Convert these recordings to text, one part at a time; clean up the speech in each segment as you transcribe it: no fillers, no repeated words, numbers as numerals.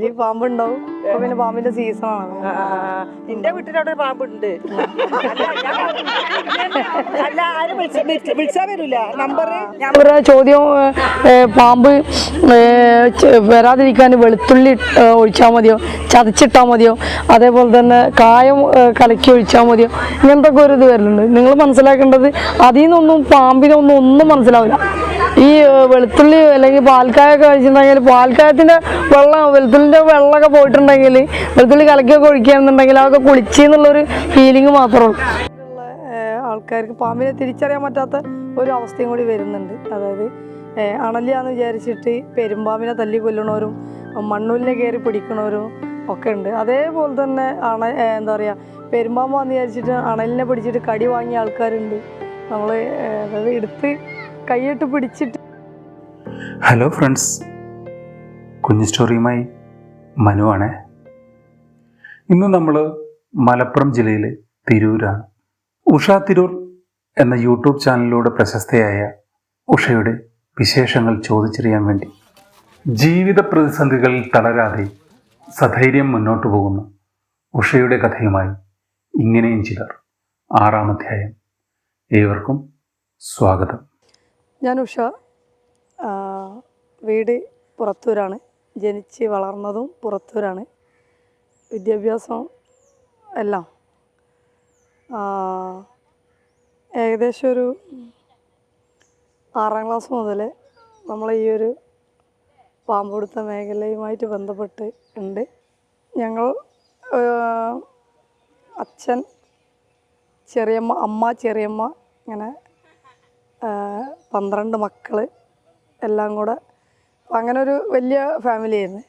ഈ പാമ്പുണ്ടാവും. പിന്നെ പാമ്പിന്റെ സീസണാണ്. നിന്റെ വീട്ടിലവിടെ പാമ്പുണ്ട്. അല്ല ആരും വിളിച്ചാ വരൂല. നമ്പർ ചോദ്യം പാമ്പ് വരാതിരിക്കാൻ വെളുത്തുള്ളി ഒഴിച്ചാൽ മതിയോ, ചതച്ചിട്ടാൽ മതിയോ, അതേപോലെ തന്നെ കായം കലക്കി ഒഴിച്ചാൽ മതിയോ, ഇങ്ങനത്തെ ഒക്കെ ഒരു ഇത് വരുന്നുണ്ട്. നിങ്ങൾ മനസ്സിലാക്കേണ്ടത് അതിൽ നിന്നൊന്നും പാമ്പിനൊന്നും മനസ്സിലാവില്ല. ഈ വെളുത്തുള്ളി അല്ലെങ്കിൽ പാൽക്കായൊക്കെ കഴിച്ചിട്ടുണ്ടെങ്കിൽ പാൽക്കായത്തിൻ്റെ വെളുത്തുള്ളിൻ്റെ വെള്ളമൊക്കെ പോയിട്ടുണ്ടെങ്കിൽ വെളുത്തുള്ളി കലക്കിയൊക്കെ ഒഴിക്കുകയാണെന്നുണ്ടെങ്കിൽ അതൊക്കെ കുളിച്ച് എന്നുള്ളൊരു ഫീലിംഗ് മാത്രമേ ഉള്ളൂ. ആൾക്കാർക്ക് പാമ്പിനെ തിരിച്ചറിയാൻ പറ്റാത്ത ഒരു അവസ്ഥയും കൂടി വരുന്നുണ്ട്. അതായത് അണലിയാന്ന് വിചാരിച്ചിട്ട് പെരുമ്പാമ്പിനെ തല്ലി കൊല്ലണവരും മണ്ണുലിനെ കയറി പിടിക്കണവരും ഒക്കെ ഉണ്ട്. അതേപോലെ തന്നെ എന്താ പറയുക, പെരുമ്പാമ്പാന്ന് വിചാരിച്ചിട്ട് അണലിനെ പിടിച്ചിട്ട് കടി വാങ്ങിയ ആൾക്കാരുണ്ട്. നമ്മൾ അതായത് എടുത്ത് കൈയിട്ട് പിടിച്ചിട്ട്. ഹലോ ഫ്രണ്ട്സ്, കുഞ്ഞു സ്റ്റോറിയുമായി മനുവാണേ. ഇന്ന് നമ്മൾ മലപ്പുറം ജില്ലയിലെ തിരൂരാണ്. ഉഷ തിരൂർ എന്ന യൂട്യൂബ് ചാനലിലൂടെ പ്രശസ്തയായ ഉഷയുടെ വിശേഷങ്ങൾ ചോദിച്ചറിയാൻ വേണ്ടി ജീവിത പ്രതിസന്ധികളിൽ തളരാതെ സധൈര്യം മുന്നോട്ടു പോകുന്ന ഉഷയുടെ കഥയുമായി ഇങ്ങനെയും ചിലർ 6-ാം അധ്യായം. ഏവർക്കും സ്വാഗതം. ഞാൻ ഉഷ. വീട് പുറത്തൂരാണ്. ജനിച്ച് വളർന്നതും പുറത്തൂരാണ്. വിദ്യാഭ്യാസം എല്ലാം ഏകദേശം ഒരു 6-ാം ക്ലാസ് മുതൽ നമ്മൾ ഈ ഒരു പാമ്പുപിടുത്ത മേഖലയുമായിട്ട് ബന്ധപ്പെട്ട് ഉണ്ട്. ഞങ്ങൾ അച്ഛൻ, ചെറിയമ്മ, അമ്മ, ചെറിയമ്മ, ഇങ്ങനെ 12 മക്കൾ എല്ലാം കൂടെ അങ്ങനെ ഒരു വലിയ ഫാമിലി ആയിരുന്നു.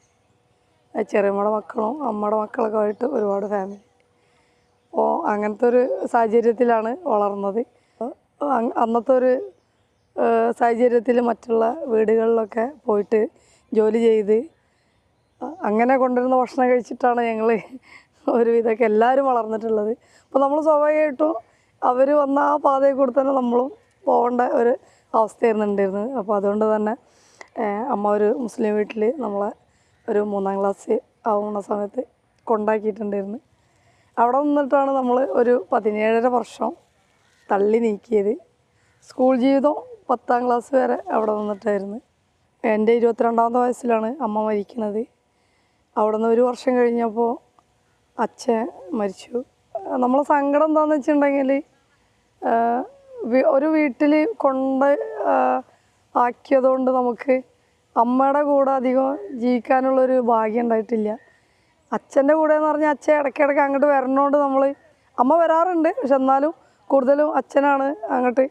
ചെറിയമ്മയുടെ മക്കളും അമ്മയുടെ മക്കളൊക്കെ ആയിട്ട് ഒരുപാട് ഫാമിലി. അപ്പോൾ അങ്ങനത്തെ ഒരു സാഹചര്യത്തിലാണ് വളർന്നത്. അന്നത്തെ ഒരു സാഹചര്യത്തിൽ മറ്റുള്ള വീടുകളിലൊക്കെ പോയിട്ട് ജോലി ചെയ്ത് അങ്ങനെ കൊണ്ടുവരുന്ന ഭക്ഷണം കഴിച്ചിട്ടാണ് ഞങ്ങൾ ഒരുവിധമൊക്കെ എല്ലാവരും വളർന്നിട്ടുള്ളത്. അപ്പോൾ നമ്മൾ സ്വാഭാവികമായിട്ടും അവർ വന്ന ആ പാതയിൽ കൂടെ തന്നെ നമ്മളും പോകേണ്ട ഒരു അവസ്ഥയായിരുന്നു ഉണ്ടായിരുന്നത്. അപ്പോൾ അതുകൊണ്ട് തന്നെ അമ്മ ഒരു മുസ്ലിം വീട്ടിൽ നമ്മളെ ഒരു 3-ാം ക്ലാസ് ആവുന്ന സമയത്ത് കൊണ്ടാക്കിയിട്ടുണ്ടായിരുന്നു. അവിടെ നിന്നിട്ടാണ് നമ്മൾ ഒരു 17.5 വർഷം തള്ളി നീക്കിയത്. സ്കൂൾ ജീവിതം 10-ാം ക്ലാസ് വരെ അവിടെ നിന്നിട്ടായിരുന്നു. എൻ്റെ 22-ാമത്തെ വയസ്സിലാണ് അമ്മ മരിക്കുന്നത്. അവിടെ നിന്ന് 1 വർഷം കഴിഞ്ഞപ്പോൾ അച്ഛൻ മരിച്ചു. നമ്മളെ സങ്കടം എന്താണെന്ന് വെച്ചിട്ടുണ്ടെങ്കിൽ ഒരു വീട്ടിൽ കൊണ്ട് ആക്കിയതുകൊണ്ട് നമുക്ക് അമ്മയുടെ കൂടെ അധികം ജീവിക്കാനുള്ളൊരു ഭാഗ്യം ഉണ്ടായിട്ടില്ല. അച്ഛൻ്റെ കൂടെ എന്ന് പറഞ്ഞാൽ അച്ഛൻ ഇടയ്ക്കിടയ്ക്ക് അങ്ങോട്ട് വരണോണ്ട് നമ്മൾ അമ്മ വരാറുണ്ട്. പക്ഷെ എന്നാലും കൂടുതലും അച്ഛനാണ് അങ്ങോട്ട്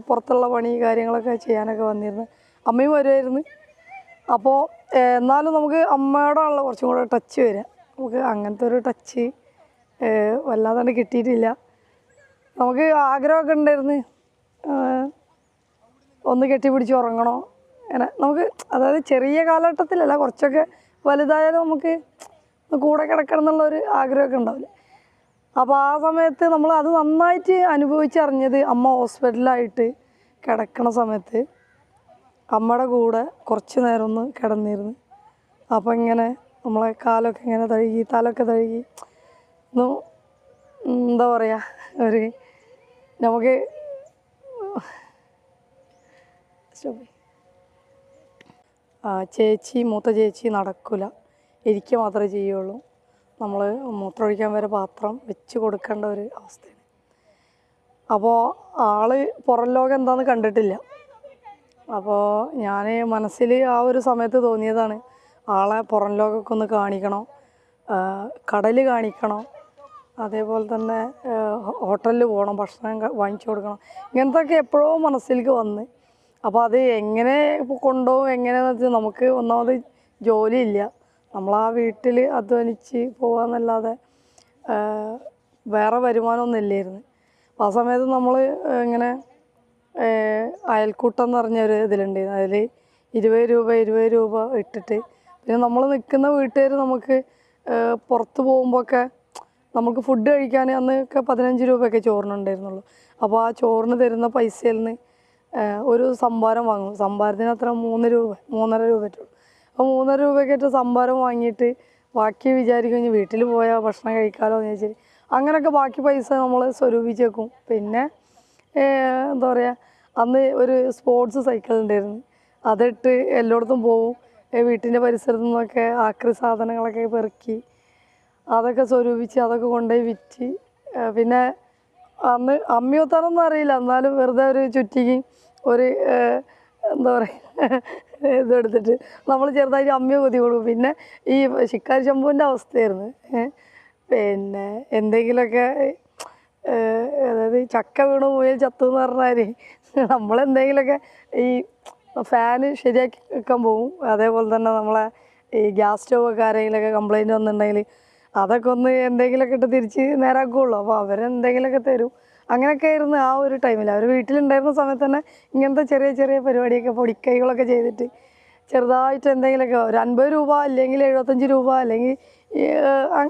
പുറത്തുള്ള പണി കാര്യങ്ങളൊക്കെ ചെയ്യാനൊക്കെ വന്നിരുന്നത്. അമ്മയും വരുമായിരുന്നു. അപ്പോൾ എന്നാലും നമുക്ക് അമ്മയോടാണല്ലോ കുറച്ചും കൂടെ ടച്ച് വരിക. നമുക്ക് അങ്ങനത്തെ ഒരു ടച്ച് വല്ലാതെ കിട്ടിയിട്ടില്ല. നമുക്ക് ആഗ്രഹമൊക്കെ ഉണ്ടായിരുന്നു ഒന്ന് കെട്ടിപ്പിടിച്ച് ഉറങ്ങണോ അങ്ങനെ. നമുക്ക് അതായത് ചെറിയ കാലഘട്ടത്തിലല്ല, കുറച്ചൊക്കെ വലുതായാലും നമുക്ക് കൂടെ കിടക്കണം എന്നുള്ളൊരു ആഗ്രഹമൊക്കെ ഉണ്ടാവില്ലേ. അപ്പോൾ ആ സമയത്ത് നമ്മൾ അത് നന്നായിട്ട് അനുഭവിച്ചറിഞ്ഞത് അമ്മ ഹോസ്പിറ്റലായിട്ട് കിടക്കണ സമയത്ത് അമ്മയുടെ കൂടെ കുറച്ച് നേരം ഒന്ന് കിടന്നിരുന്നു. അപ്പോൾ ഇങ്ങനെ നമ്മളെ കാലൊക്കെ ഇങ്ങനെ തഴുകി, തലൊക്കെ തഴുകി ഒന്ന് എന്താ പറയുക, ഒരു നമുക്ക് മൂത്ത ചേച്ചി നടക്കില്ല, ഇരിക്കുക മാത്രമേ ചെയ്യുള്ളൂ. നമ്മൾ മൂത്രമൊഴിക്കാൻ വരെ പാത്രം വെച്ച് കൊടുക്കേണ്ട ഒരു അവസ്ഥയാണ്. അപ്പോൾ ആൾ പുറം ലോകം എന്താണെന്ന് കണ്ടിട്ടില്ല. അപ്പോൾ ഞാൻ മനസ്സിൽ ആ ഒരു സമയത്ത് തോന്നിയതാണ് ആളെ പുറം ലോകമൊക്കെ ഒന്ന് കാണിക്കണം, കടൽ കാണിക്കണം, അതേപോലെ തന്നെ ഹോട്ടലിൽ പോകണം, ഭക്ഷണം വാങ്ങിച്ചു കൊടുക്കണം, ഇങ്ങനത്തെയൊക്കെ എപ്പോഴോ മനസ്സിലേക്ക് വന്ന്. അപ്പോൾ അത് എങ്ങനെ കൊണ്ടുപോകും എങ്ങനെയാണെന്ന് വെച്ചാൽ നമുക്ക് ഒന്നാമത് ജോലിയില്ല. നമ്മളാ വീട്ടിൽ അധ്വാനിച്ച് പോകാമെന്നല്ലാതെ വേറെ വരുമാനമൊന്നും ഇല്ലായിരുന്നു. അപ്പോൾ ആ സമയത്ത് നമ്മൾ ഇങ്ങനെ അയൽക്കൂട്ടം എന്ന് പറഞ്ഞൊരു ഇതിലുണ്ടായിരുന്നു. അതിൽ 20 രൂപ ഇട്ടിട്ട് പിന്നെ നമ്മൾ നിൽക്കുന്ന വീട്ടുകാർ നമുക്ക് പുറത്ത് പോകുമ്പോഴൊക്കെ നമുക്ക് ഫുഡ് കഴിക്കാൻ അന്നൊക്കെ 15 രൂപയൊക്കെ ചോറിനുണ്ടായിരുന്നുള്ളൂ. അപ്പോൾ ആ ചോറിന് തരുന്ന പൈസയിൽ നിന്ന് ഒരു സംഭാരം വാങ്ങും. സംഭാരത്തിന് അത്ര 3 രൂപ 3.5 രൂപ പറ്റുള്ളൂ. അപ്പോൾ 3.5 രൂപയ്ക്കേറ്റ് സംഭാരം വാങ്ങിയിട്ട് ബാക്കി വിചാരിക്കും ഇനി വീട്ടിൽ പോയാൽ ഭക്ഷണം കഴിക്കാമല്ലോ എന്ന് വെച്ചാൽ അങ്ങനെയൊക്കെ ബാക്കി പൈസ നമ്മൾ സ്വരൂപിച്ച് വെക്കും. പിന്നെ എന്താ പറയുക, അന്ന് ഒരു സ്പോർട്സ് സൈക്കിൾ ഉണ്ടായിരുന്നു, അതിട്ട് എല്ലായിടത്തും പോവും. വീട്ടിൻ്റെ പരിസരത്തു നിന്നൊക്കെ ആക്രി സാധനങ്ങളൊക്കെ പെറുക്കി അതൊക്കെ സ്വരൂപിച്ച് അതൊക്കെ കൊണ്ടുപോയി വിറ്റ്. പിന്നെ അന്ന് അമ്മി കുത്താനൊന്നും അറിയില്ല, എന്നാലും വെറുതെ ഒരു ചുറ്റിക്ക് ഒരു എന്താ പറയുക ഇതെടുത്തിട്ട് നമ്മൾ ചെറുതായിട്ട് അമ്മിയെ കുത്തി കൊടുക്കും. പിന്നെ ഈ ശിക്കാരി ശംഭുവിൻ്റെ അവസ്ഥയായിരുന്നു. പിന്നെ എന്തെങ്കിലുമൊക്കെ അതായത് ചക്ക വീണ് മുയൽ ചത്തു എന്ന് പറഞ്ഞാൽ നമ്മളെന്തെങ്കിലുമൊക്കെ ഈ ഫാന് ശരിയാക്കി വെക്കാൻ പോകും. അതേപോലെ തന്നെ നമ്മളെ ഈ ഗ്യാസ് സ്റ്റൗവൊക്കെ ആരെങ്കിലുമൊക്കെ കംപ്ലൈൻറ്റ് വന്നിട്ടുണ്ടെങ്കിൽ അതൊക്കെ ഒന്ന് എന്തെങ്കിലുമൊക്കെ ഇട്ട് തിരിച്ച് നേരാക്കുകയുള്ളൂ. അപ്പോൾ അവരെന്തെങ്കിലുമൊക്കെ തരും. അങ്ങനെയൊക്കെ ആയിരുന്നു ആ ഒരു ടൈമിൽ. അവർ വീട്ടിലുണ്ടായിരുന്ന സമയത്ത് തന്നെ ഇങ്ങനത്തെ ചെറിയ ചെറിയ പരിപാടിയൊക്കെ പൊടിക്കൈകളൊക്കെ ചെയ്തിട്ട് ചെറുതായിട്ട് എന്തെങ്കിലുമൊക്കെ ഒരു 50 രൂപ അല്ലെങ്കിൽ 75 രൂപ അല്ലെങ്കിൽ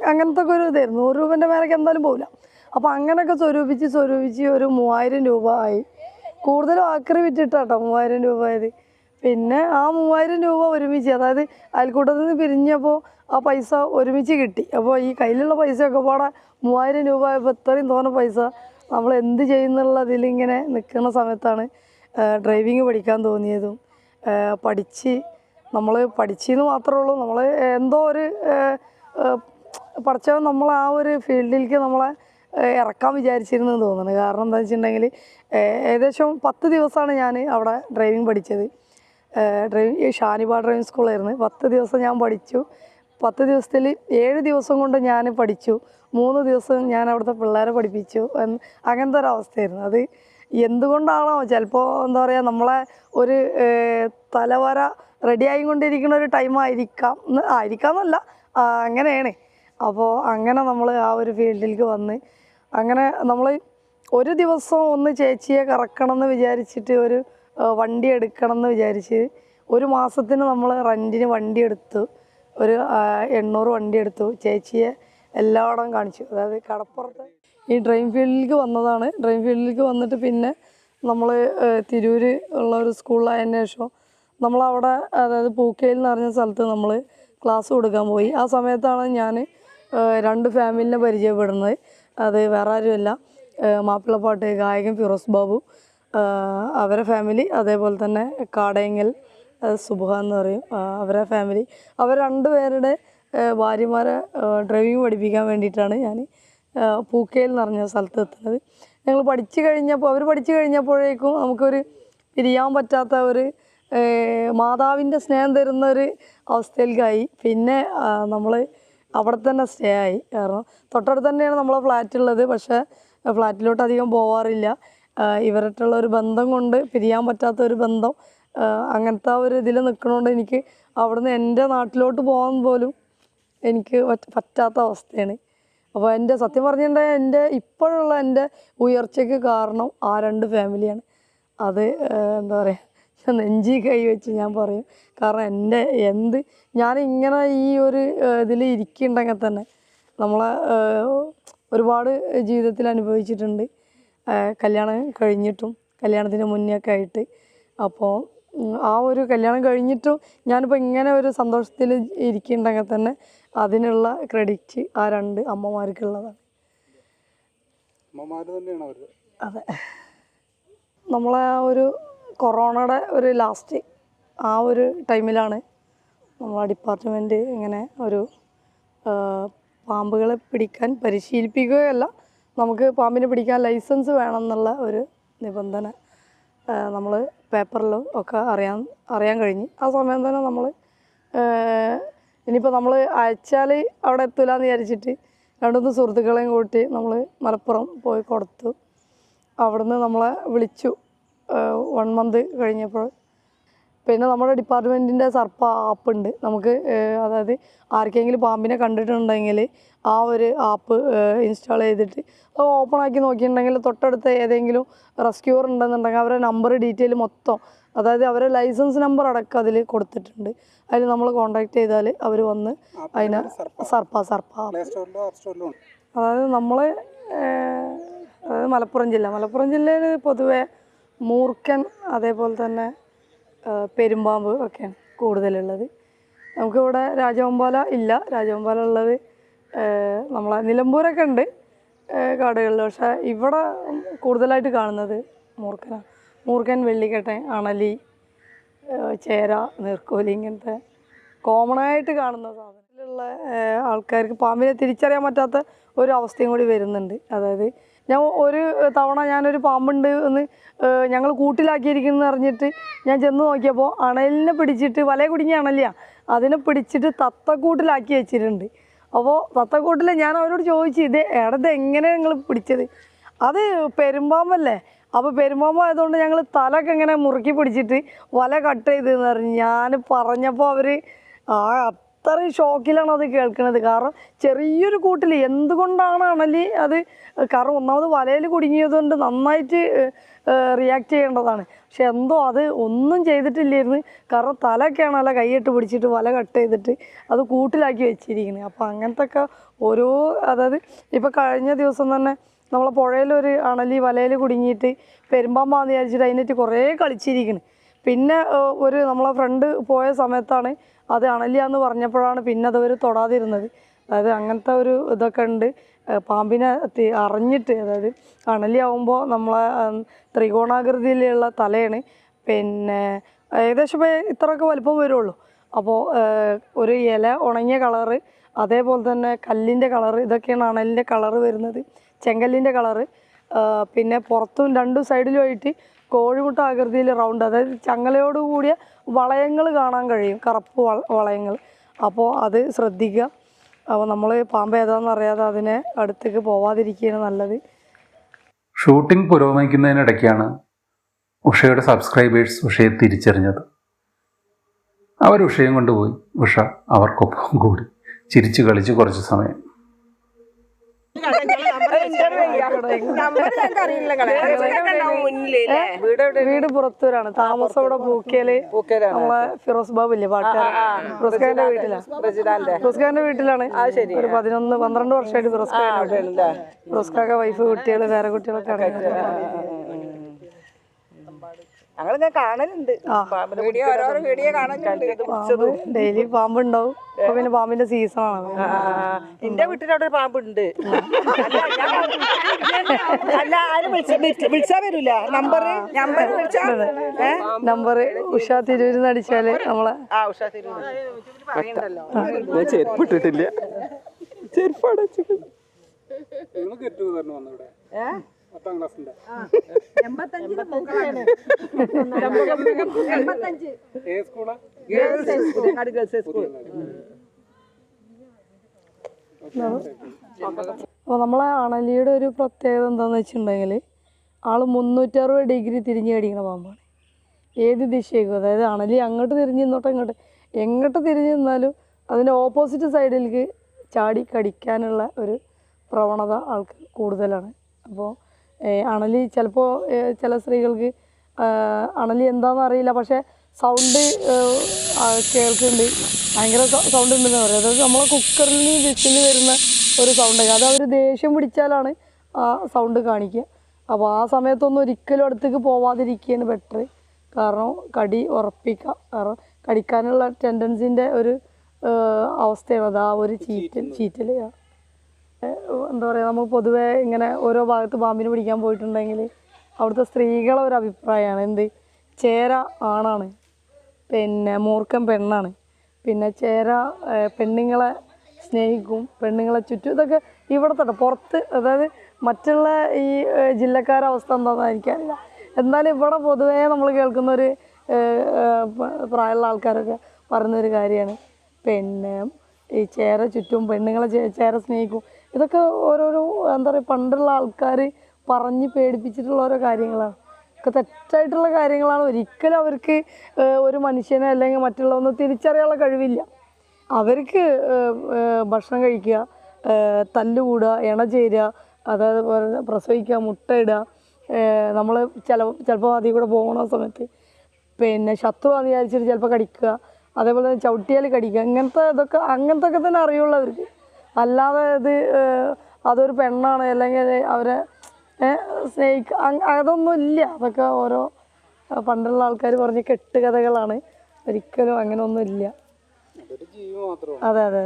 അങ്ങനത്തെ ഒക്കെ ഒരു ഇതായിരുന്നു. 100 രൂപേൻ്റെ മേലേക്ക് എന്തായാലും പോകില്ല. അപ്പോൾ അങ്ങനെയൊക്കെ സ്വരൂപിച്ച് ഒരു 3000 രൂപ ആയി. കൂടുതലും ആക്രി വിറ്റിട്ടാട്ടോ 3000 രൂപ ആയത്. പിന്നെ ആ 3000 രൂപ ഒരുമിച്ച്, അതായത് അയൽക്കൂട്ടത്തിൽ നിന്ന് പിരിഞ്ഞപ്പോൾ ആ പൈസ ഒരുമിച്ച് കിട്ടി. അപ്പോൾ ഈ കയ്യിലുള്ള പൈസയൊക്കെ പാടെ 3000 രൂപ ആയപ്പോൾ ഇത്രയും തോന്നെ പൈസ നമ്മൾ എന്ത് ചെയ്യുന്നുള്ളതിലിങ്ങനെ നിൽക്കുന്ന സമയത്താണ് ഡ്രൈവിങ് പഠിക്കാൻ തോന്നിയതും. നമ്മൾ പഠിച്ചെന്ന് മാത്രമേ ഉള്ളൂ, നമ്മൾ എന്തോ ഒരു പഠിച്ചവൻ നമ്മൾ ആ ഒരു ഫീൽഡിലേക്ക് നമ്മളെ ഇറക്കാൻ വിചാരിച്ചിരുന്നു തോന്നുന്നു. കാരണം എന്താ വെച്ചിട്ടുണ്ടെങ്കിൽ ഏകദേശം 10 ദിവസമാണ് ഞാൻ അവിടെ ഡ്രൈവിംഗ് പഠിച്ചത്. ഷാനിബ ഡ്രൈവിംഗ് സ്കൂളായിരുന്നു. 10 ദിവസം ഞാൻ പഠിച്ചു. 10 ദിവസത്തിൽ 7 ദിവസം കൊണ്ട് ഞാൻ പഠിച്ചു. 3 ദിവസം ഞാൻ അവിടുത്തെ പിള്ളേരെ പഠിപ്പിച്ചു. അങ്ങനത്തെ ഒരു അവസ്ഥയായിരുന്നു. അത് എന്തുകൊണ്ടാണോ, ചിലപ്പോൾ എന്താ പറയുക, നമ്മളെ ഒരു തലവര റെഡി ആയിക്കൊണ്ടിരിക്കുന്ന ഒരു ടൈം ആയിരിക്കാമെന്നല്ല, അങ്ങനെയാണ്. അപ്പോൾ അങ്ങനെ നമ്മൾ ആ ഒരു ഫീൽഡിലേക്ക് വന്ന് അങ്ങനെ നമ്മൾ ഒരു ദിവസം ഒന്ന് ചേച്ചിയെ കറക്കണം എന്ന് വിചാരിച്ചിട്ട് ഒരു വണ്ടി എടുക്കണം എന്ന് വിചാരിച്ച് 1 മാസത്തിന് നമ്മൾ റെൻറ്റിന് വണ്ടി എടുത്തു. ഒരു 800 വണ്ടി എടുത്തു. ചേച്ചിയെ എല്ലായിടവും കാണിച്ചു. അതായത് കടപ്പുറത്ത് ഈ ഡ്രൈവിംഗ് ഫീൽഡിലേക്ക് വന്നതാണ്. ഡ്രൈവിംഗ് ഫീൽഡിലേക്ക് വന്നിട്ട് പിന്നെ നമ്മൾ തിരൂർ ഉള്ള ഒരു സ്കൂളിലായതിനു ശേഷം നമ്മളവിടെ, അതായത് പൂക്കയിൽ എന്ന് പറഞ്ഞ സ്ഥലത്ത് നമ്മൾ ക്ലാസ് കൊടുക്കാൻ പോയി. ആ സമയത്താണ് ഞാൻ 2 ഫാമിലിനെ പരിചയപ്പെടുന്നത്. അത് വേറെ ആരുമല്ല, മാപ്പിളപ്പാട്ട് ഗായകൻ ഫിറോസ് ബാബു, അവരെ ഫാമിലി, അതേപോലെ തന്നെ കാടയങ്ങൽ സുബഹ എന്ന് പറയും, അവരെ ഫാമിലി. അവർ 2 പേരുടെ ഭാര്യമാരെ ഡ്രൈവിംഗ് പഠിപ്പിക്കാൻ വേണ്ടിയിട്ടാണ് ഞാൻ പൂക്കയിൽ എന്ന് പറഞ്ഞ സ്ഥലത്ത് എത്തുന്നത്. ഞങ്ങൾ അവർ പഠിച്ചു കഴിഞ്ഞപ്പോഴേക്കും നമുക്കൊരു പിരിയാൻ പറ്റാത്ത ഒരു മാതാവിൻ്റെ സ്നേഹം തരുന്ന ഒരു അവസ്ഥയിലേക്കായി. പിന്നെ നമ്മൾ അവിടെ തന്നെ സ്റ്റേ ആയി. കാരണം തൊട്ടടുത്ത് തന്നെയാണ് നമ്മളെ ഫ്ലാറ്റ് ഉള്ളത്. പക്ഷേ ഫ്ലാറ്റിലോട്ട് അധികം പോവാറില്ല. ഇവരായിട്ടുള്ള ഒരു ബന്ധം കൊണ്ട് പിരിയാൻ പറ്റാത്ത ഒരു ബന്ധം, അങ്ങനത്തെ ഒരു ഇതിൽ നിൽക്കണോണ്ട് എനിക്ക് അവിടുന്ന് എൻ്റെ നാട്ടിലോട്ട് പോകാൻ പോലും എനിക്ക് പറ്റാത്ത അവസ്ഥയാണ്. അപ്പോൾ സത്യം പറഞ്ഞിട്ടുണ്ടെങ്കിൽ എൻ്റെ ഇപ്പോഴുള്ള എൻ്റെ ഉയർച്ചയ്ക്ക് കാരണം ആ 2 ഫാമിലിയാണ്. അത് എന്താ പറയുക, നെഞ്ചി കൈ വെച്ച് ഞാൻ പറയും. കാരണം ഞാനിങ്ങനെ ഈ ഒരു ഇതിൽ ഇരിക്കുന്നുണ്ടെങ്കിൽ തന്നെ നമ്മളെ ഒരുപാട് ജീവിതത്തിൽ അനുഭവിച്ചിട്ടുണ്ട്. കല്യാണം കഴിഞ്ഞിട്ടും കല്യാണത്തിന് മുന്നേ ഒക്കെ ആയിട്ട്. അപ്പോൾ ആ ഒരു കല്യാണം കഴിഞ്ഞിട്ടും ഞാനിപ്പോൾ ഇങ്ങനെ ഒരു സന്തോഷത്തിൽ ഇരിക്കുന്നുണ്ടെങ്കിൽ തന്നെ അതിനുള്ള ക്രെഡിറ്റ് ആ 2 അമ്മമാർക്കുള്ളതാണ്. അതെ, നമ്മളെ ഒരു കൊറോണയുടെ ഒരു ലാസ്റ്റ് ആ ഒരു ടൈമിലാണ് നമ്മളെ ഡിപ്പാർട്ട്മെൻറ്റ് ഇങ്ങനെ ഒരു പാമ്പുകളെ പിടിക്കാൻ പരിശീലിപ്പിക്കുകയല്ല, നമുക്ക് പാമ്പിനെ പിടിക്കാൻ ലൈസൻസ് വേണമെന്നുള്ള ഒരു നിബന്ധന നമ്മൾ പേപ്പറിലും ഒക്കെ അറിയാൻ കഴിഞ്ഞ്. ആ സമയം തന്നെ നമ്മൾ ഇനിയിപ്പോൾ നമ്മൾ അയച്ചാൽ അവിടെ എത്തില്ല എന്ന് വിചാരിച്ചിട്ട് 2-3 സുഹൃത്തുക്കളെയും കൂട്ടി നമ്മൾ മലപ്പുറം പോയി കൊടുത്തു. അവിടുന്ന് നമ്മളെ വിളിച്ചു 1 മന്ത് കഴിഞ്ഞപ്പോൾ. പിന്നെ നമ്മുടെ ഡിപ്പാർട്ട്മെൻറ്റിൻ്റെ സർപ്പ ആപ്പുണ്ട് നമുക്ക്, അതായത് ആർക്കെങ്കിലും പാമ്പിനെ കണ്ടിട്ടുണ്ടെങ്കിൽ ആ ഒരു ആപ്പ് ഇൻസ്റ്റാൾ ചെയ്തിട്ട് അത് ഓപ്പൺ ആക്കി നോക്കിയിട്ടുണ്ടെങ്കിൽ തൊട്ടടുത്ത് ഏതെങ്കിലും റെസ്ക്യൂർ ഉണ്ടെന്നുണ്ടെങ്കിൽ അവരുടെ നമ്പർ ഡീറ്റെയിൽ മൊത്തം, അതായത് അവരുടെ ലൈസൻസ് നമ്പർ അടക്കം അതിൽ കൊടുത്തിട്ടുണ്ട്. അതിൽ നമ്മൾ കോൺടാക്ട് ചെയ്താൽ അവർ വന്ന് അതിനെ സർപ്പ അതായത് നമ്മൾ അതായത് മലപ്പുറം ജില്ലയിൽ പൊതുവെ മൂർക്കൻ, അതേപോലെ തന്നെ പെരുമ്പാമ്പ് ഒക്കെയാണ് കൂടുതലുള്ളത്. നമുക്കിവിടെ രാജവെമ്പാല ഇല്ല. രാജവെമ്പാല ഉള്ളത് നമ്മളെ നിലമ്പൂരൊക്കെ ഉണ്ട് കാടുകളിൽ. പക്ഷേ ഇവിടെ കൂടുതലായിട്ട് കാണുന്നത് മൂർഖനാണ്. മൂർഖൻ, വെള്ളിക്കെട്ടൻ, അണലി, ചേര, നീർക്കോലി, ഇങ്ങനത്തെ കോമണായിട്ട് കാണുന്ന സാധനത്തിലുള്ള ആൾക്കാർക്ക് പാമ്പിനെ തിരിച്ചറിയാൻ പറ്റാത്ത ഒരു അവസ്ഥയും കൂടി വരുന്നുണ്ട്. അതായത് ഒരു തവണ ഞാനൊരു പാമ്പുണ്ട് എന്ന് ഞങ്ങൾ കൂട്ടിലാക്കിയിരിക്കുന്നത് അറിഞ്ഞിട്ട് ഞാൻ ചെന്ന് നോക്കിയപ്പോൾ അണലിനെ പിടിച്ചിട്ട്, വലയെ കുടുങ്ങിയ അണലിയാണ്, അതിനെ പിടിച്ചിട്ട് തത്തക്കൂട്ടിലാക്കി വെച്ചിട്ടുണ്ട്. അപ്പോൾ തത്തക്കൂട്ടിൽ ഞാൻ അവരോട് ചോദിച്ചു, ഇത് എങ്ങനെ നിങ്ങൾ പിടിച്ചത്? അത് പെരുമ്പാമ്പല്ലേ. അപ്പോൾ പെരുമ്പാമ്പായതുകൊണ്ട് ഞങ്ങൾ തലയൊക്കെ ഇങ്ങനെ മുറുക്കി പിടിച്ചിട്ട് വല കട്ട് ചെയ്തെന്ന് പറഞ്ഞു. ഞാൻ പറഞ്ഞപ്പോൾ അവർ അത്രയും ഷോക്കിലാണ് അത് കേൾക്കുന്നത്. കാരണം ചെറിയൊരു കൂട്ടിൽ എന്തുകൊണ്ടാണ് അണലി അത്, കാരണം ഒന്നാമത് വലയിൽ കുടുങ്ങിയതുകൊണ്ട് നന്നായിട്ട് റിയാക്ട് ചെയ്യേണ്ടതാണ്. പക്ഷെ എന്തോ അത് ഒന്നും ചെയ്തിട്ടില്ലായിരുന്നു. കാരണം തലയൊക്കെയാണല്ലോ കൈയിട്ട് പിടിച്ചിട്ട് വല കട്ട് ചെയ്തിട്ട് അത് കൂട്ടിലാക്കി വെച്ചിരിക്കുന്നത്. അപ്പോൾ അങ്ങനത്തെ ഒക്കെ ഓരോ, അതായത് ഇപ്പോൾ കഴിഞ്ഞ ദിവസം തന്നെ നമ്മളെ പുഴയിലൊരു അണലി വലയിൽ കുടുങ്ങിയിട്ട് പെരുമ്പാമ്പാന്ന് വിചാരിച്ചിട്ട് അതിനായിട്ട് കുറേ കളിച്ചിരിക്കുന്നു. പിന്നെ നമ്മളെ ഫ്രണ്ട് പോയ സമയത്താണ് അത് അണലിയാന്ന് പറഞ്ഞപ്പോഴാണ് പിന്നെ അതവർ തൊടാതിരുന്നത്. അതായത് അങ്ങനത്തെ ഒരു ഇതൊക്കെ ഉണ്ട്. പാമ്പിനെ അറിഞ്ഞിട്ട്, അതായത് അണലിയാവുമ്പോൾ നമ്മളെ ത്രികോണാകൃതിയിലുള്ള തലയാണ്, പിന്നെ ഏകദേശം ഇത്രയൊക്കെ വലിപ്പം വരുള്ളൂ. അപ്പോൾ ഒരു ഇല ഉണങ്ങിയ കളറ്, അതേപോലെ തന്നെ കല്ലിൻ്റെ കളറ്, ഇതൊക്കെയാണ് അണലിൻ്റെ കളറ് വരുന്നത്. ചെങ്കല്ലിൻ്റെ കളറ്. പിന്നെ പുറത്തും രണ്ടും സൈഡിലുമായിട്ട് കോഴിമുട്ട ആകൃതിയിൽ റൗണ്ട്, അതായത് ചങ്ങലയോട് കൂടിയ വളയങ്ങൾ കാണാൻ കഴിയും, കറുപ്പ് വളയങ്ങൾ. അപ്പോൾ അത് ശ്രദ്ധിക്കുക. അപ്പോൾ നമ്മൾ പാമ്പ് ഏതാണെന്ന് അറിയാതെ അതിനെ അടുത്തേക്ക് പോവാതിരിക്കുകയാണ് നല്ലത്. ഷൂട്ടിംഗ് പുരോഗമിക്കുന്നതിനിടയ്ക്കാണ് ഉഷയുടെ സബ്സ്ക്രൈബേഴ്സ് ഉഷയെ തിരിച്ചറിഞ്ഞത്. അവർ ഉഷയും കൊണ്ടുപോയി. ഉഷ അവർക്കൊപ്പം കൂടി ചിരിച്ചു കളിച്ച് കുറച്ച് സമയം. വീട് പുറത്തൂരാണ്, താമസം ഇവിടെ പൂക്കേല്. നമ്മളെ ഫിറോസ് ബാബു ഇല്ലേ പാട്ടുകാരൻ, ഫിറോസ്ഖാന്റെ വീട്ടിലാണ്. ഫിറോസ്ഖാന്റെ വീട്ടിലാണ്. ഒരു 11-12 വർഷമായിട്ട് ഫിറോസ്ഖാന്റെ വൈഫ്, കുട്ടികള്, വേറെ കുട്ടികളൊക്കെ ഞങ്ങളിങ്ങനെ കാണലുണ്ട്, വീഡിയോ കാണലുണ്ട്. ഡെയിലി പാമ്പുണ്ടാവും. ഇപ്പൊ പിന്നെ പാമ്പിന്റെ സീസണാണ്. എന്റെ വീട്ടിലവിടെ ഒരു പാമ്പുണ്ട്. അല്ല, ആരും വിളിച്ചാ വരൂല. നമ്പർ ഉഷ തിരൂരിന്ന് അടിച്ചാല് നമ്മളെ ഉഷ തിരൂര് ചെരുപ്പിട്ടിട്ടില്ല, ചെരുപ്പ് അടച്ചു. അപ്പോൾ നമ്മളെ അണലിയുടെ ഒരു പ്രത്യേകത എന്താണെന്ന് വെച്ചിട്ടുണ്ടെങ്കിൽ ആൾ 360 ഡിഗ്രി തിരിഞ്ഞ് കടിക്കുന്ന പാമ്പാണ്. ഏത് ദിശയ്ക്കും, അതായത് അണലി അങ്ങോട്ട് തിരിഞ്ഞ് നിന്നോട്ടെ എങ്ങോട്ട് തിരിഞ്ഞ് നിന്നാലും അതിൻ്റെ ഓപ്പോസിറ്റ് സൈഡിലേക്ക് ചാടി കടിക്കാനുള്ള ഒരു പ്രവണത ആൾക്ക് കൂടുതലാണ്. അപ്പോൾ അണലി ചിലപ്പോൾ ചില സ്ത്രീകൾക്ക് അണലി എന്താണെന്ന് അറിയില്ല, പക്ഷേ സൗണ്ട് കേൾക്കുന്നുണ്ട്, ഭയങ്കര സൗണ്ട് ഉണ്ടെന്ന് പറയും. അതായത് നമ്മളെ കുക്കറിൽ വിസിൽ വരുന്ന ഒരു സൗണ്ട്, അത് അവർ ദേഷ്യം പിടിച്ചാലാണ് ആ സൗണ്ട് കാണിക്കുക. അപ്പോൾ ആ സമയത്തൊന്നും ഒരിക്കലും അടുത്തേക്ക് പോവാതിരിക്കുകയാണ് ബെറ്റർ. കാരണം കടി ഉറപ്പിക്കുക. കാരണം കടിക്കാനുള്ള ടെൻഡൻസിൻ്റെ ഒരു അവസ്ഥയാണ് അത്. ആ ഒരു ചീറ്റൽ എന്താ പറയുക, നമ്മൾ പൊതുവേ ഇങ്ങനെ ഓരോ ഭാഗത്ത് പാമ്പിനെ പിടിക്കാൻ പോയിട്ടുണ്ടെങ്കിൽ അവിടുത്തെ സ്ത്രീകളെ ഒരു അഭിപ്രായമാണ് ചേര ആണാണ്, പിന്നെ മൂർഖൻ പെണ്ണാണ്, പിന്നെ ചേര പെണ്ണുങ്ങളെ സ്നേഹിക്കും, പെണ്ണുങ്ങളെ ചുറ്റും. ഇതൊക്കെ ഇവിടുത്തെ പുറത്ത്, അതായത് മറ്റുള്ള ഈ ജില്ലക്കാരുടെ അവസ്ഥ എന്താണെന്ന് എനിക്കറിയില്ല. എന്നാലും ഇവിടെ പൊതുവേ നമ്മൾ കേൾക്കുന്നൊരു പ്രായമുള്ള ആൾക്കാരൊക്കെ പറയുന്നൊരു കാര്യമാണ്, പിന്നെ ഈ ചേര ചുറ്റും, പെണ്ണുങ്ങളെ ചേര സ്നേഹിക്കും. ഇതൊക്കെ ഓരോരോ എന്താ പറയുക, പണ്ടുള്ള ആൾക്കാർ പറഞ്ഞ് പേടിപ്പിച്ചിട്ടുള്ള ഓരോ കാര്യങ്ങളാണ്. ഒക്കെ തെറ്റായിട്ടുള്ള കാര്യങ്ങളാണ്. ഒരിക്കലും അവർക്ക് ഒരു മനുഷ്യനെ അല്ലെങ്കിൽ മറ്റുള്ളതൊന്നും തിരിച്ചറിയാനുള്ള കഴിവില്ല. അവർക്ക് ഭക്ഷണം കഴിക്കുക, തല്ലുകൂടുക, ഇണ ചേരുക, അതായത് പ്രസവിക്കുക, മുട്ടയിടുക, നമ്മൾ ചിലപ്പോൾ അതിൽ കൂടെ പോകുന്ന സമയത്ത് പിന്നെ ശത്രുവാന്ന് വിചാരിച്ചിട്ട് ചിലപ്പോൾ കടിക്കുക, അതേപോലെ തന്നെ ചവിട്ടിയാൽ കടിക്കുക, അങ്ങനത്തെ ഒക്കെ തന്നെ അറിയുള്ളൂ അവർക്ക്. അല്ലാതെ അതൊരു പെണ്ണാണ് അല്ലെങ്കിൽ അവരെ സ്നേഹിക്കുക അതൊന്നും ഇല്ല. അതൊക്കെ ഓരോ പണ്ടുള്ള ആൾക്കാർ പറഞ്ഞ കെട്ടുകഥകളാണ്. ഒരിക്കലും അങ്ങനെ ഒന്നും ഇല്ല. അതെ അതെ അതെ.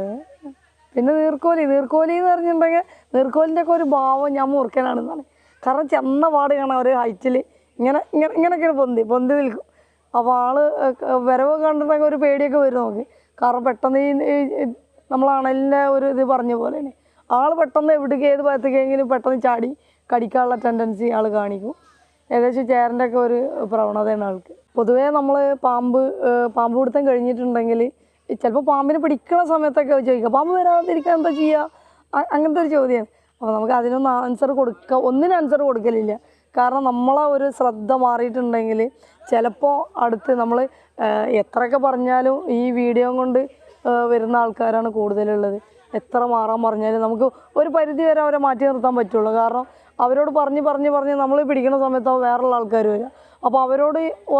പിന്നെ നീർക്കോലി എന്ന് പറഞ്ഞിട്ടുണ്ടെങ്കിൽ നീർക്കോലിൻ്റെ ഒക്കെ ഒരു ഭാവം ഞാൻ മൂർഖനാണെന്നാണ്. കാരണം ചെന്ന പാട് കാണാം ഒരു ഹൈറ്റിൽ ഇങ്ങനെയൊക്കെയാണ് പൊന്തി നിൽക്കും. അപ്പോൾ വരവ് കണ്ടിട്ടുണ്ടെങ്കിൽ ഒരു പേടിയൊക്കെ വരും നമുക്ക്. കാരണം പെട്ടെന്ന് നമ്മൾ അണലിൻ്റെ ഒരു ഇത് പറഞ്ഞ പോലെയാണ് പെട്ടെന്ന് എവിടേക്ക് ഏത് ഭാഗത്തേക്കെങ്കിലും പെട്ടെന്ന് ചാടി കടിക്കാനുള്ള ടെൻഡൻസി കാണിക്കും. ഏകദേശം ചേരൻ്റെ ഒക്കെ ഒരു പ്രവണതയാണ് ആൾക്ക്. പൊതുവേ നമ്മൾ പാമ്പ് പിടുത്തം കഴിഞ്ഞിട്ടുണ്ടെങ്കിൽ ചിലപ്പോൾ പാമ്പിനെ പിടിക്കുന്ന സമയത്തൊക്കെ ചോദിക്കുക പാമ്പ് വരാതിരിക്കാൻ എന്താ ചെയ്യുക, അങ്ങനത്തെ ഒരു ചോദ്യമാണ്. അപ്പോൾ നമുക്ക് അതിനൊന്നും ഒന്നിനും ആൻസർ കൊടുക്കലില്ല. കാരണം നമ്മളെ ഒരു ശ്രദ്ധ മാറിയിട്ടുണ്ടെങ്കിൽ ചിലപ്പോൾ അടുത്ത് നമ്മൾ എത്രയൊക്കെ പറഞ്ഞാലും ഈ വീഡിയോ കൊണ്ട് വരുന്ന ആൾക്കാരാണ് കൂടുതലുള്ളത്. എത്ര മാറാൻ പറഞ്ഞാലും നമുക്ക് ഒരു പരിധി വരെ അവരെ മാറ്റി നിർത്താൻ പറ്റുള്ളൂ. കാരണം അവരോട് പറഞ്ഞ് നമ്മൾ പിടിക്കുന്ന സമയത്ത് വേറെയുള്ള ആൾക്കാർ വരിക. അപ്പോൾ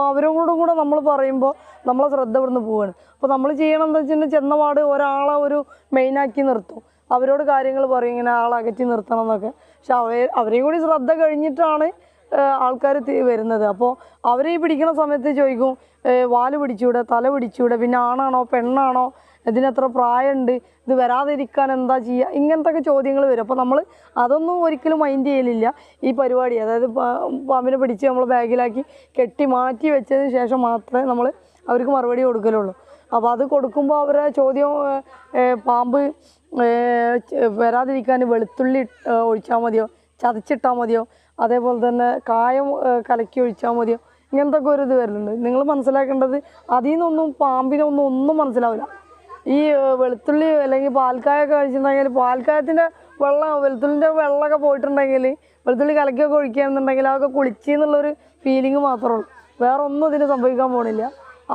അവരോടും കൂടെ നമ്മൾ പറയുമ്പോൾ നമ്മളെ ശ്രദ്ധ ഇവിടുന്ന് പോവുകയാണ്. അപ്പോൾ നമ്മൾ ചെയ്യണം എന്താ വെച്ചിട്ടുണ്ടെങ്കിൽ ചെന്നപാട് ഒരാളെ ഒരു മെയിനാക്കി നിർത്തും. അവരോട് കാര്യങ്ങൾ പറയും ഇങ്ങനെ അകറ്റി നിർത്തണം എന്നൊക്കെ. പക്ഷെ അവരെയും കൂടി ശ്രദ്ധ കഴിഞ്ഞിട്ടാണ് ആൾക്കാർ വരുന്നത്. അപ്പോൾ അവരെ ഈ പിടിക്കുന്ന സമയത്ത് ചോദിക്കും വാല് പിടിച്ചൂടെ, തല പിടിച്ചൂടെ, പിന്നെ ആണാണോ പെണ്ണാണോ, ഇതിനെത്ര പ്രായമുണ്ട്, ഇത് വരാതിരിക്കാൻ എന്താ ചെയ്യുക, ഇങ്ങനത്തെ ഒക്കെ ചോദ്യങ്ങൾ വരും. അപ്പോൾ നമ്മൾ അതൊന്നും ഒരിക്കലും മൈൻഡ് ചെയ്യലില്ല. ഈ പരിപാടി അതായത് പാമ്പിനെ പിടിച്ച് നമ്മൾ ബാഗിലാക്കി കെട്ടി മാറ്റി വെച്ചതിന് ശേഷം മാത്രമേ നമ്മൾ അവർക്ക് മറുപടി കൊടുക്കലുള്ളൂ. അപ്പോൾ അത് കൊടുക്കുമ്പോൾ അവരെ ചോദ്യം പാമ്പ് വരാതിരിക്കാൻ വെളുത്തുള്ളി ഒഴിച്ചാൽ മതിയോ, ചതച്ചിട്ടാൽ മതിയോ, അതേപോലെ തന്നെ കായം കലക്കി ഒഴിച്ചാൽ മതിയോ, ഇങ്ങനത്തെ ഒക്കെ ഒരു ഇത് വരുന്നുണ്ട്. നിങ്ങൾ മനസ്സിലാക്കേണ്ടത് അതിൽ നിന്നൊന്നും പാമ്പിനൊന്നും മനസ്സിലാവില്ല. ഈ വെളുത്തുള്ളി അല്ലെങ്കിൽ പാൽക്കായൊക്കെ കഴിച്ചിട്ടുണ്ടെങ്കിൽ പാൽക്കായത്തിൻ്റെ വെളുത്തുള്ളിൻ്റെ വെള്ളമൊക്കെ പോയിട്ടുണ്ടെങ്കിൽ വെളുത്തുള്ളി കലക്കിയൊക്കെ ഒഴിക്കുകയാണെന്നുണ്ടെങ്കിൽ അതൊക്കെ കുളിച്ച് എന്നുള്ളൊരു ഫീലിംഗ് മാത്രമേ ഉള്ളൂ. വേറെ ഒന്നും ഇതിന് സംഭവിക്കാൻ പോകണില്ല.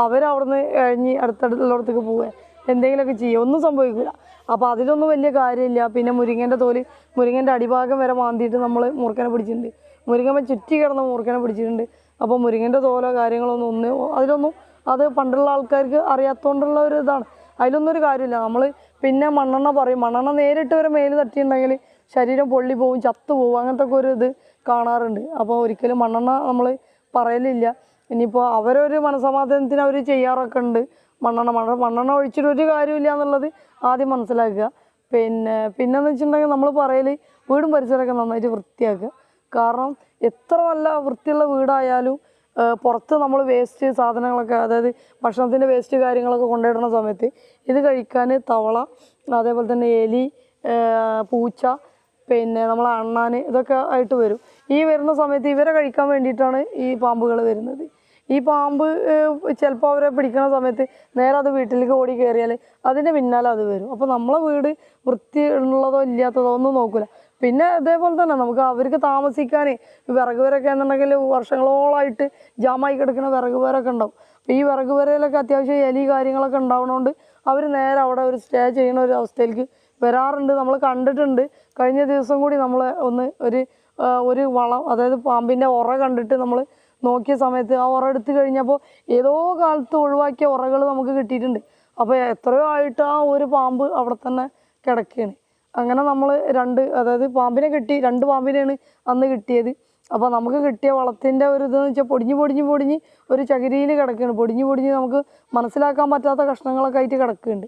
അവരവിടുന്ന് കഴിഞ്ഞ് അടുത്തടുത്തുള്ളടത്തേക്ക് പോവുക എന്തെങ്കിലുമൊക്കെ ചെയ്യുക, ഒന്നും സംഭവിക്കില്ല. അപ്പോൾ അതിലൊന്നും വലിയ കാര്യമില്ല. പിന്നെ മുരിങ്ങൻ്റെ അടിഭാഗം വരെ മാന്തിയിട്ട് നമ്മൾ മൂർഖനെ പിടിച്ചിട്ടുണ്ട്. മുരിങ്ങമ്മ ചുറ്റി കിടന്ന മൂർഖനെ പിടിച്ചിട്ടുണ്ട്. അപ്പോൾ മുരിങ്ങൻ്റെ തോലോ കാര്യങ്ങളൊന്നും അതിലൊന്നും അത് പണ്ടുള്ള ആൾക്കാർക്ക് അറിയാത്തതുകൊണ്ടുള്ള ഒരു ഇതാണ്. അതിലൊന്നും ഒരു കാര്യമില്ല. നമ്മൾ പിന്നെ മണ്ണെണ്ണ പറയും. മണ്ണെണ്ണ നേരിട്ട് വരെ മേല് തട്ടിയിട്ടുണ്ടെങ്കിൽ ശരീരം പൊള്ളി പോവും, ചത്തു പോവും, അങ്ങനത്തെ ഒക്കെ ഒരു ഇത് കാണാറുണ്ട്. അപ്പോൾ ഒരിക്കലും മണ്ണെണ്ണ നമ്മൾ പറയലില്ല. ഇനിയിപ്പോൾ അവരൊരു മനസ്സമാധാനത്തിന് അവർ ചെയ്യാറൊക്കെ ഉണ്ട്. മണ്ണെണ്ണ ഒഴിച്ചിട്ട് ഒരു കാര്യമില്ല എന്നുള്ളത് ആദ്യം മനസ്സിലാക്കുക. പിന്നെന്ന് വെച്ചിട്ടുണ്ടെങ്കിൽ നമ്മൾ പറയൽ വീടും പരിസരമൊക്കെ നന്നായിട്ട് വൃത്തിയാക്കുക. കാരണം എത്ര നല്ല വൃത്തിയുള്ള വീടായാലും പുറത്ത് നമ്മൾ വേസ്റ്റ് സാധനങ്ങളൊക്കെ അതായത് ഭക്ഷണത്തിൻ്റെ വേസ്റ്റ് കാര്യങ്ങളൊക്കെ കൊണ്ടുപോയിടുന്ന സമയത്ത് ഇത് കഴിക്കാൻ തവള, അതേപോലെ തന്നെ എലി, പൂച്ച, പിന്നെ നമ്മൾ അണ്ണാൻ ഇതൊക്കെ ആയിട്ട് വരും. ഈ വരുന്ന സമയത്ത് ഇവരെ കഴിക്കാൻ വേണ്ടിയിട്ടാണ് ഈ പാമ്പുകൾ വരുന്നത്. ഈ പാമ്പ് ചിലപ്പോൾ അവരെ പിടിക്കുന്ന സമയത്ത് നേരെ അത് വീട്ടിലേക്ക് ഓടി കയറിയാൽ അതിൻ്റെ പിന്നാലെ അത് വരും. അപ്പോൾ നമ്മളെ വീട് വൃത്തി ഉള്ളതോ ഇല്ലാത്തതോ ഒന്നും നോക്കില്ല. പിന്നെ അതേപോലെ തന്നെ നമുക്ക് അവർക്ക് താമസിക്കാൻ വിറക് വരൊക്കെ എന്നുണ്ടെങ്കിൽ വർഷങ്ങളോളമായിട്ട് ജാമായി കിടക്കുന്ന വിറക് വരൊക്കെ ഉണ്ടാവും. അപ്പോൾ ഈ വിറക് വരയിലൊക്കെ അത്യാവശ്യം എലി കാര്യങ്ങളൊക്കെ ഉണ്ടാവുന്നതുകൊണ്ട് അവർ നേരെ അവിടെ ഒരു സ്റ്റേ ചെയ്യുന്ന ഒരു അവസ്ഥയിലേക്ക് വരാറുണ്ട്. നമ്മൾ കണ്ടിട്ടുണ്ട്. കഴിഞ്ഞ ദിവസം കൂടി നമ്മൾ ഒരു വളം അതായത് പാമ്പിൻ്റെ ഉറ കണ്ടിട്ട് നമ്മൾ നോക്കിയ സമയത്ത് ആ ഉറ എടുത്ത് കഴിഞ്ഞപ്പോൾ ഏതോ കാലത്ത് ഒഴിവാക്കിയ ഉറകൾ നമുക്ക് കിട്ടിയിട്ടുണ്ട്. അപ്പോൾ എത്രയോ ആയിട്ട് ആ ഒരു പാമ്പ് അവിടെ തന്നെ കിടക്കുകയാണ്. അങ്ങനെ നമ്മൾ അതായത് പാമ്പിനെ കിട്ടി, 2 പാമ്പിനെയാണ് അന്ന് കിട്ടിയത്. അപ്പോൾ നമുക്ക് കിട്ടിയ വളത്തിൻ്റെ ഒരു ഇതെന്ന് വെച്ചാൽ പൊടിഞ്ഞ് ഒരു ചകിരിയിൽ കിടക്കുകയാണ്. പൊടിഞ്ഞ് നമുക്ക് മനസ്സിലാക്കാൻ പറ്റാത്ത കഷ്ണങ്ങളൊക്കെ ആയിട്ട് കിടക്കുന്നുണ്ട്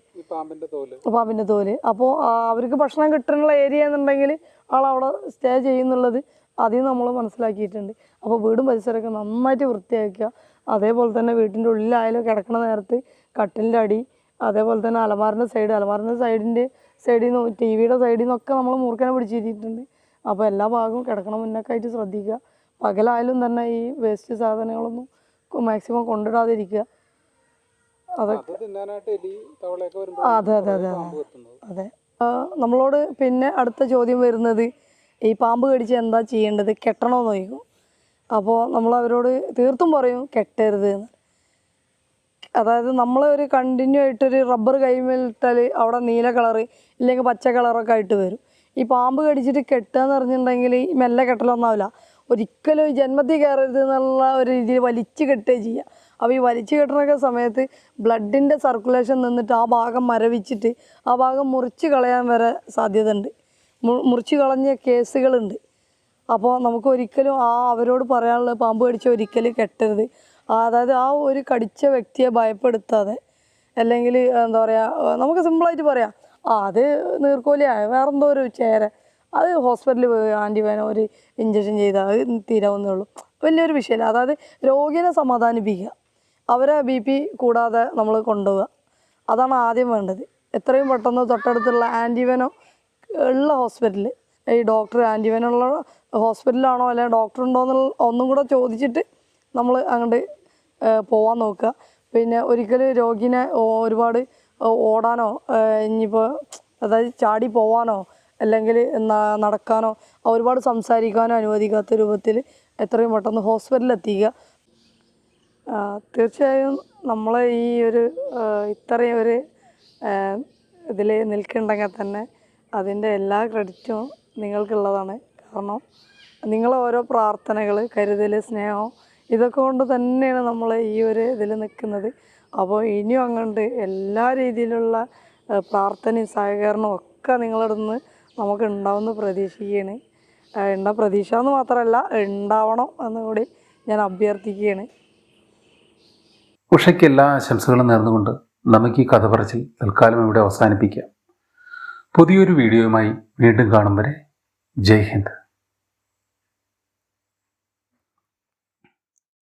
പാമ്പിൻ്റെ തോല്. അപ്പോൾ അവർക്ക് ഭക്ഷണം കിട്ടാനുള്ള ഏരിയ എന്നുണ്ടെങ്കിൽ ആളവിടെ സ്റ്റേ ചെയ്യുന്നുള്ളത് അതിൽ നമ്മൾ മനസ്സിലാക്കിയിട്ടുണ്ട്. അപ്പോൾ വീടും പരിസരമൊക്കെ നന്നായിട്ട് വൃത്തിയാക്കുക. അതേപോലെ തന്നെ വീട്ടിൻ്റെ ഉള്ളിലായാലും കിടക്കുന്ന നേരത്ത് കട്ടിലിൻ്റെ അടി, അതേപോലെ തന്നെ അലമാറിൻ്റെ സൈഡിൽ നിന്ന് TV-യുടെ സൈഡിൽ നിന്നൊക്കെ നമ്മൾ മൂർഖനെ പിടിച്ചിരിട്ടുണ്ട്. അപ്പോൾ എല്ലാ ഭാഗവും കിടക്കണ മുന്നൊക്കെ ആയിട്ട് ശ്രദ്ധിക്കുക. പകലായാലും തന്നെ ഈ വേസ്റ്റ് സാധനങ്ങളൊന്നും മാക്സിമം കൊണ്ടിടാതിരിക്കുക. അതൊക്കെ അതെ. നമ്മളോട് പിന്നെ അടുത്ത ചോദ്യം വരുന്നത് ഈ പാമ്പ് കടിച്ച് എന്താ ചെയ്യേണ്ടത്, കെട്ടണമെന്ന് ചോദിക്കും. അപ്പോൾ നമ്മൾ അവരോട് തീർത്തും പറയും കെട്ടരുത് എന്ന്. അതായത് നമ്മൾ ഒരു കണ്ടിന്യൂ ആയിട്ടൊരു റബ്ബർ കൈമേലിട്ടാൽ അവിടെ നീല കളറ് ഇല്ലെങ്കിൽ പച്ച കളറൊക്കെ ആയിട്ട് വരും. ഈ പാമ്പ് കടിച്ചിട്ട് കെട്ടുക എന്ന് പറഞ്ഞിട്ടുണ്ടെങ്കിൽ മെല്ലെ കെട്ടലൊന്നാവില്ല. ഒരിക്കലും ജന്മത്തിൽ കയറരുത് എന്നുള്ള ഒരു രീതിയിൽ വലിച്ച് കെട്ടുക ചെയ്യുക. അപ്പോൾ ഈ വലിച്ച് കെട്ടുന്ന സമയത്ത് ബ്ലഡിൻ്റെ സർക്കുലേഷൻ നിന്നിട്ട് ആ ഭാഗം മരവിച്ചിട്ട് ആ ഭാഗം മുറിച്ച് കളയാൻ വരെ സാധ്യത ഉണ്ട്. മുറിച്ച് കളഞ്ഞ കേസുകളുണ്ട്. അപ്പോൾ നമുക്ക് ഒരിക്കലും അവരോട് പറയാനുള്ളത് പാമ്പ് കടിച്ച ഒരിക്കലും കെട്ടരുത്. അതായത് ആ ഒരു കടിച്ച വ്യക്തിയെ ഭയപ്പെടുത്താതെ അല്ലെങ്കിൽ എന്താ പറയുക നമുക്ക് സിമ്പിളായിട്ട് പറയാം അത് നീർക്കോലിയായ വേറെന്തോ ഒരു ചേര അത് ഹോസ്പിറ്റലിൽ പോയി ആൻറ്റിബയോട്ടിക് ഒരു ഇഞ്ചക്ഷൻ ചെയ്താൽ അത് തീരാവുന്നേ ഉള്ളൂ. വലിയൊരു വിഷയമില്ല. അതായത് രോഗിനെ സമാധാനിപ്പിക്കുക, അവരെ BP കൂടാതെ നമ്മൾ കൊണ്ടുപോവുക, അതാണ് ആദ്യം വേണ്ടത്. എത്രയും പെട്ടെന്ന് തൊട്ടടുത്തുള്ള ആൻറ്റിബയോട്ടിക് ഉള്ള ഹോസ്പിറ്റലിൽ, ഈ ഡോക്ടർ ആൻറ്റിബയോട്ടിക് ഉള്ള ഹോസ്പിറ്റലാണോ അല്ലെങ്കിൽ ഡോക്ടർ ഉണ്ടോ എന്നുള്ള ഒന്നും കൂടെ ചോദിച്ചിട്ട് നമ്മൾ അങ്ങോട്ട് പോകാൻ നോക്കുക. പിന്നെ ഒരിക്കലും രോഗിനെ ഒരുപാട് ഓടാനോ ഇനിയിപ്പോൾ അതായത് ചാടി പോവാനോ അല്ലെങ്കിൽ നടക്കാനോ ഒരുപാട് സംസാരിക്കാനോ അനുവദിക്കാത്ത രൂപത്തിൽ എത്രയും പെട്ടെന്ന് ഹോസ്പിറ്റലിൽ എത്തിക്കുക. തീർച്ചയായും നമ്മൾ ഈ ഒരു ഇത്രയും ഒരു ഇതിൽ നിൽക്കുന്നുണ്ടെങ്കിൽ തന്നെ അതിൻ്റെ എല്ലാ ക്രെഡിറ്റും നിങ്ങൾക്കുള്ളതാണ്. കാരണം നിങ്ങളെ ഓരോ പ്രാർത്ഥനകൾ, കരുതൽ, സ്നേഹം ഇതൊക്കെ കൊണ്ട് തന്നെയാണ് നമ്മൾ ഈ ഒരു ഇതിൽ നിൽക്കുന്നത്. അപ്പോൾ ഇനിയും അങ്ങോട്ട് എല്ലാ രീതിയിലുള്ള പ്രാർത്ഥനയും സഹകരണവും ഒക്കെ നിങ്ങളുടെ നിന്ന് നമുക്ക് ഉണ്ടാവുമെന്ന് പ്രതീക്ഷിക്കുകയാണ്. പ്രതീക്ഷ എന്ന് മാത്രമല്ല, ഉണ്ടാവണം എന്നുകൂടി ഞാൻ അഭ്യർത്ഥിക്കുകയാണ്. ഉഷയ്ക്ക് എല്ലാ ആശംസകളും നേർന്നുകൊണ്ട് നമുക്ക് ഈ കഥ പറച്ചിൽ തൽക്കാലം ഇവിടെ അവസാനിപ്പിക്കാം. പുതിയൊരു വീഡിയോയുമായി വീണ്ടും കാണും വരെ ജയ് ഹിന്ദ്.